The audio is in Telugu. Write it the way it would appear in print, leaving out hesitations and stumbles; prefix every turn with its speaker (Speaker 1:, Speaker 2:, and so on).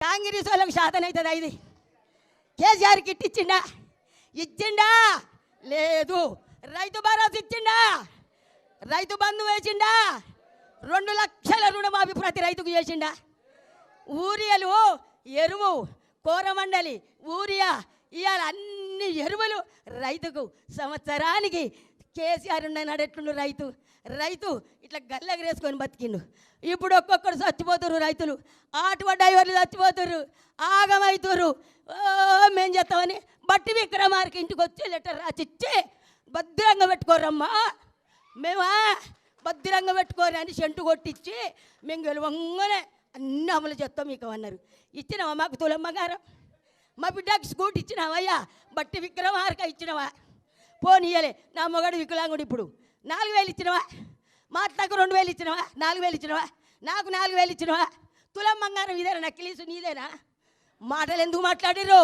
Speaker 1: కాంగ్రెస్ వాళ్ళకి శాతం అవుతుంది ఇది. కేసీఆర్ కిట్ ఇచ్చిండా లేదు. రైతు భరోసా ఇచ్చిండా, రైతు బంధు వేసిండా, 2 లక్షల రుణమాఫీ ప్రతి రైతుకు చేసిండా. ఊరియాలు ఎరువు కోరమండలి ఊరియా ఇవాళ అన్ని ఎరువులు రైతుకు సంవత్సరానికి కేసీఆర్ నడెట్లుండు. రైతు ఇట్లా గల్లగరేసుకొని బతికిండు. ఇప్పుడు ఒక్కొక్కరు చచ్చిపోతున్నారు రైతులు, ఆటో డ్రైవర్లు చచ్చిపోతున్నారు, ఆగమవుతున్నారు. మేం చేస్తామని బట్టి విక్రమార్కి ఇంటికి వచ్చి లెటర్ రాసిచ్చి భద్రంగా పెట్టుకోరమ్మా, మేమా భద్రంగా పెట్టుకోరు అని సెంటు కొట్టించి మేము గెలవంగానే అన్నీ అమలు చేస్తాం మీకు అన్నారు. ఇచ్చినావా మాకు తులమ్మగారం? మా బిడ్డకి స్కూటీ ఇచ్చినావయ్యా, బట్టి విక్రమార్క ఇచ్చినవా? పోనీయలే. నా మొగడు వికలాంగుడు, ఇప్పుడు 4000 ఇచ్చినవా? మా అత్తకు 2000 ఇచ్చినవా? 4000 ఇచ్చినవా? నాకు 4000 ఇచ్చినవా? తులమ్మంగారం ఇదేనా? నక్కిలీసు నీదేనా? మాటలు ఎందుకు మాట్లాడిర్రు?